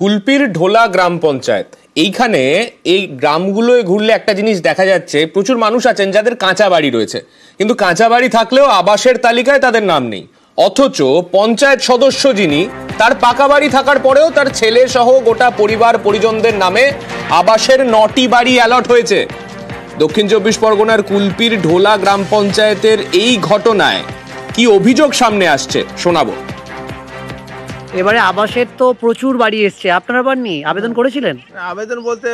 কুলপির ঢোলা গ্রাম পঞ্চায়েত, এইখানে এই গ্রামগুলোয় ঘুরলে একটা জিনিস দেখা যাচ্ছে, প্রচুর মানুষ আছেন যাদের কাঁচা বাড়ি রয়েছে, কিন্তু কাঁচা বাড়ি থাকলেও আবাসের তালিকায় তাদের নাম নেই। অথচ পঞ্চায়েত সদস্য যিনি, তার পাকা বাড়ি থাকার পরেও তার ছেলে সহ গোটা পরিবার পরিজনদের নামে আবাসের 9টি বাড়ি অ্যালট হয়েছে। দক্ষিণ চব্বিশ পরগনার কুলপির ঢোলা গ্রাম পঞ্চায়েতের এই ঘটনায় কি অভিযোগ সামনে আসছে শোনাবো। এবারে আবাসের তো প্রচুর বাড়ি এসছে, আপনারা পাননি? আবেদন করেছিলেন? আবেদন বলতে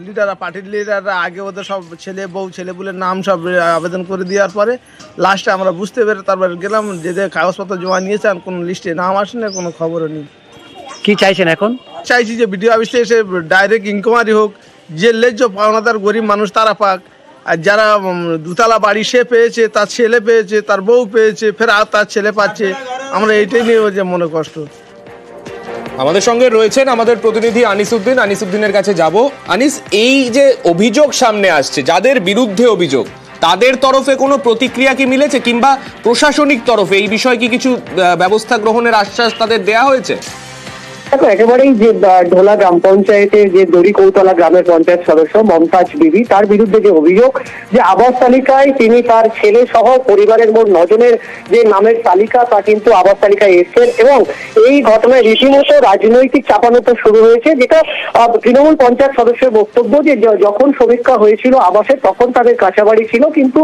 লিডাররা, পার্টির লিডাররা আগে ওদের সব ছেলে বউ ছেলেপুলের নাম সব আবেদন করে দেওয়ার পরে লাস্টে আমরা বুঝতে পেরে তারপর গেলাম, যে কাগজপত্র জমা নিয়েছে আর কোনো লিস্টে নাম আসে না, কোনো খবরও নেই। কি চাইছেন এখন? চাইছি যে বিডিও অফিসে এসে ডাইরেক্ট ইনকোয়ারি হোক, যে ন্যায্য পাওনাদার গরিব মানুষ তারা পাক। আর যারা দুতলা বাড়ি সে পেয়েছে, তার ছেলে পেয়েছে, তার বউ পেয়েছে, ফের আর তার ছেলে পাচ্ছে, আমরা এইটাই নিয়ে যে মনে কষ্ট। আমাদের সঙ্গে রয়েছেন আমাদের প্রতিনিধি আনিসউদ্দিন। আনিসউদ্দিনের কাছে যাব। আনিস, এই যে অভিযোগ সামনে আসছে, যাদের বিরুদ্ধে অভিযোগ, তাদের তরফে কোনো প্রতিক্রিয়া কি মিলেছে, কিংবা প্রশাসনিক তরফে এই বিষয়ে কি কিছু ব্যবস্থা গ্রহণের আশ্বাস তাদের দেয়া হয়েছে? দেখো, একেবারেই যে ঢোলা গ্রাম পঞ্চায়েতের যে দড়িকৌতলা গ্রামের পঞ্চায়েত সদস্য মমতাজ বিবি, তার বিরুদ্ধে যে অভিযোগ যে আবাস তালিকায় তিনি তার ছেলে সহ পরিবারের মোট 9 জনের যে নামের তালিকা, তা কিন্তু আবাস তালিকায় এসছেন। এবং এই ঘটনায় রীতিমতো রাজনৈতিক চাপানোটা শুরু হয়েছে, যেটা তৃণমূল পঞ্চায়েত সদস্যের বক্তব্য যে যখন সমীক্ষা হয়েছিল আবাসের তখন তাদের কাঁচা বাড়ি ছিল, কিন্তু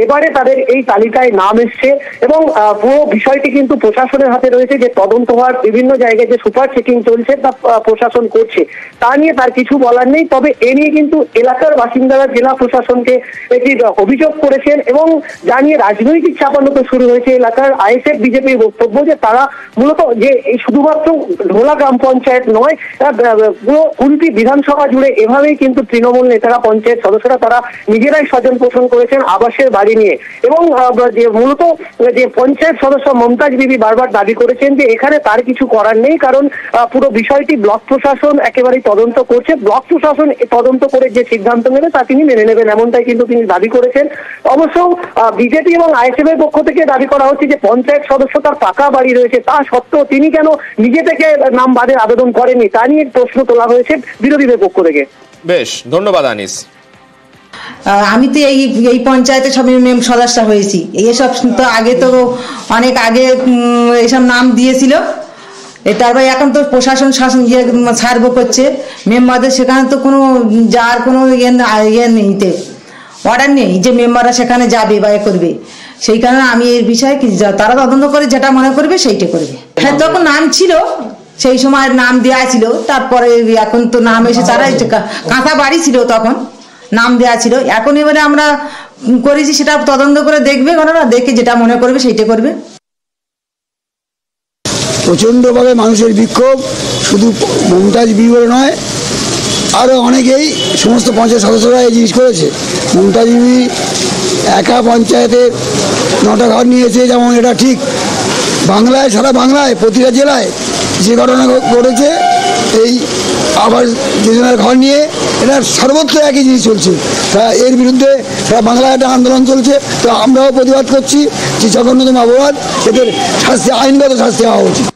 এবারে তাদের এই তালিকায় নাম এসছে। এবং পুরো বিষয়টি কিন্তু প্রশাসনের হাতে রয়েছে, যে তদন্ত হওয়ার বিভিন্ন জায়গায় যে সুপার চেকিং চলছে তা প্রশাসন করছে, তা নিয়ে তার কিছু বলার নেই। তবে এ নিয়ে কিন্তু এলাকার বাসিন্দারা জেলা প্রশাসনকে একটি অভিযোগ করেছেন এবং যা নিয়ে রাজনৈতিক চাপানো শুরু হয়েছে। এলাকার আইএসএফ বিজেপির বক্তব্য যে তারা মূলত যে এই শুধুমাত্র ঢোলা গ্রাম পঞ্চায়েত নয়, পুরো কুলপি বিধানসভা জুড়ে এভাবেই কিন্তু তৃণমূল নেতারা, পঞ্চায়েত সদস্যরা তারা নিজেরাই স্বজন পোষণ করেছেন আবাসের বাড়ি নিয়ে। এবং যে মূলত যে পঞ্চায়েত সদস্য মমতাজ বিবি বারবার দাবি করেছেন যে এখানে তার কিছু করার নেই, কারণ পুরো বিষয়টি ব্লক প্রশাসন একেবারেই তদন্ত করছে। ব্লক প্রশাসন তদন্ত করে যে সিদ্ধান্ত নেবে তা তিনি মেনে নেবেন, এমনটাই কিন্তু তিনি দাবি করেছেন। অবশ্য বিজেপি এবং আইএসএফ এর পক্ষ থেকে দাবি করা হচ্ছে যে পঞ্চায়েত সদস্য তার পাকা বাড়ি রয়েছে, তা সত্ত্বেও তিনি কেন নিজে থেকে নাম বাদের আবেদন করেননি, তা নিয়ে প্রশ্ন তোলা হয়েছে বিরোধীদের পক্ষ থেকে। বেশ, ধন্যবাদ আনিস। আমি তো এই পঞ্চায়েতে সব সদস্য হয়েছি। এইসব তো আগে তো অনেক আগে এইসব নাম দিয়েছিল, তারপরে এখন তো প্রশাসন শাসন সার্ভ করছে মেম্বারদের, সেখানে তো কোনো যার কোনো ইয়ে নেই, অর্ডার নেই যে মেম্বাররা সেখানে যাবে বা করবে। সেই কারণে আমি এই বিষয়ে তারা তদন্ত করে যেটা মনে করবে সেইটা করবে। হ্যাঁ, তখন নাম ছিল, সেই সময় নাম দেওয়া ছিল, তারপরে এখন তো নাম এসে তারা কাঁথা বাড়ি ছিল তখন নাম দেওয়া ছিল। এখন এবারে আমরা করেছি সেটা তদন্ত করে দেখবে, ঘটনা দেখে যেটা মনে করবে সেইটা করবে। প্রচণ্ডভাবে মানুষের বিক্ষোভ, শুধু মমতাজ বিবি বলে নয়, আরও অনেকেই, সমস্ত পঞ্চায়েত সদস্যরা এই জিনিস করেছে। মমতাজ বিবি একা পঞ্চায়েতের 9টা ঘর নিয়েছে, যেমন এটা ঠিক বাংলায়, সারা বাংলায় প্রতিটা জেলায় যে ঘটনা ঘটেছে এই আবাস যোজনার ঘর নিয়ে, এটা সর্বত্র একই জিনিস চলছে। তা এর বিরুদ্ধে সারা বাংলায় একটা আন্দোলন চলছে। তো আমরাও প্রতিবাদ করছি যে জঘন্যতম অপরাধ, এদের শাস্তি, আইনগত শাস্তি হওয়া উচিত।